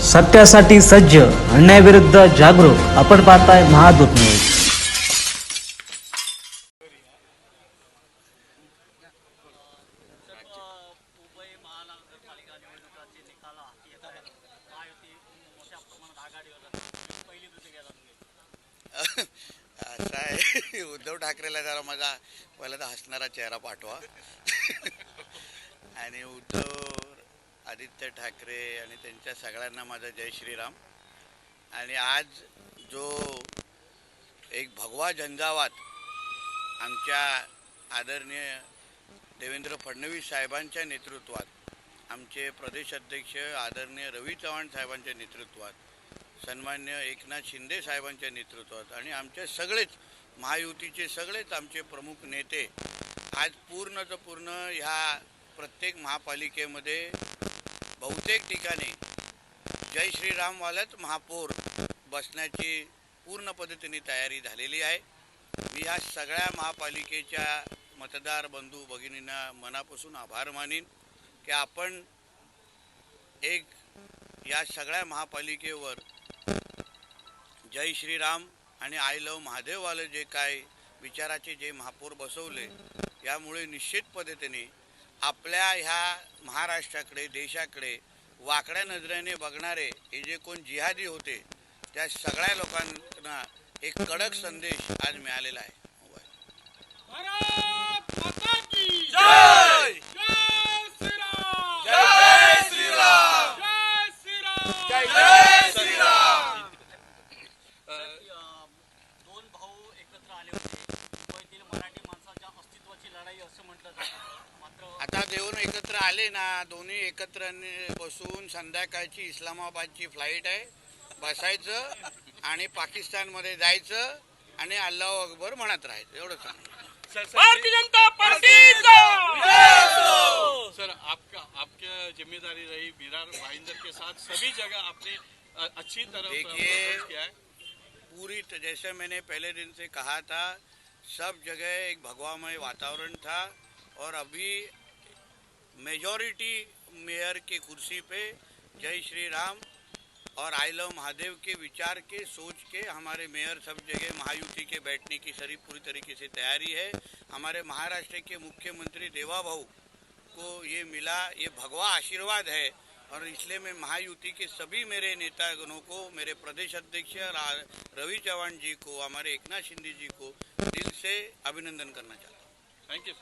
सत्यासाठी सज्ज, अन्यायाविरुद्ध जागरूक. आपण पाहताय महादूत न्यूज. मुंबई महानगरपालिका निवडणुकाचे निकाल हाती येत आहेत. काय होती मोठ्या प्रमाणात आघाडीवर पहिली कृती केला असं आहे. उद्धव ठाकरेला जरा माझा पहिला तर हसणारा चेहरा पाठवा. आणि उद्धव आदित्य ठाकरे आणि त्यांच्या सगळ्यांना माझा जय श्रीराम. आणि आज जो एक भगवा झंझावात आमच्या आदरणीय देवेंद्र फडणवीस साहेबांच्या नेतृत्वात, आमचे प्रदेश अध्यक्ष आदरणीय रवी चव्हाण साहेबांच्या नेतृत्वात, सन्मान्य एकनाथ शिंदे साहेबांच्या नेतृत्वात आणि आमचे सगळेच महायुतीचे सगळेच आमचे प्रमुख नेते आज पूर्ण ह्या प्रत्येक महापालिकेमध्ये बहुतेक ठिकाणी जय श्रीरामवालाच महापौर बसण्याची पूर्ण पद्धतीने तयारी झालेली आहे. मी ह्या सगळ्या महापालिकेच्या मतदार बंधू भगिनींना मनापासून आभार मानीन की आपण एक या सगळ्या महापालिकेवर जय श्रीराम आणि आय लव महादेववाले जे काय विचाराचे जे महापौर बसवले, यामुळे निश्चित पद्धतीने आपल्या ह्या महाराष्ट्राकडे, देशाकडे वाकड्या नजरेने बघणारे हे जे कोण जिहादी होते त्या सगळ्या लोकांना एक कडक संदेश आज मिळालेला आहे. भारत माता की जय. जय श्रीराम. जय श्रीराम. जय श्रीराम. जय श्रीराम. दोन भाऊ एकत्र आले होते. मुंबईतील मराठी माणसाच्या अस्तित्वाची लढाई असं म्हटलं जातं. मात्र आता देऊन एकत्र आले ना, दोन्ही एकत्र बसून संध्याकाळची इस्लामाबादची फ्लाईट आहे, बसायचं आणि पाकिस्तानमध्ये जायचं आणि अल्लाह अकबर म्हणत राहायचं. एवढं सांग. भारतीय जनता पार्टी सर, आपकी जिम्मेदारी रही मीरा भाईंदर के साथ सभी जगह आपने अच्छी तरह देखिए, किया है. पूरी जैसे मैंने पहले दिन से कहा था, सब जगह एक भगवामय वातावरण था और अभी मेजॉरिटी मेयर की कुर्सी पे जय श्री राम और आई लव महादेव के विचार के सोच के हमारे मेयर सब जगह महायुति के बैठने की सारी पूरी तरीके से तैयारी है. हमारे महाराष्ट्र के मुख्यमंत्री देवा भाऊ को ये मिला, ये भगवा आशीर्वाद है और इसलिए मैं महायुति के सभी मेरे नेतागणों को, मेरे प्रदेश अध्यक्ष रवि चव्हाण जी को, हमारे एकनाथ शिंदे जी को दिल से अभिनंदन करना चाहता हूँ. Thank you.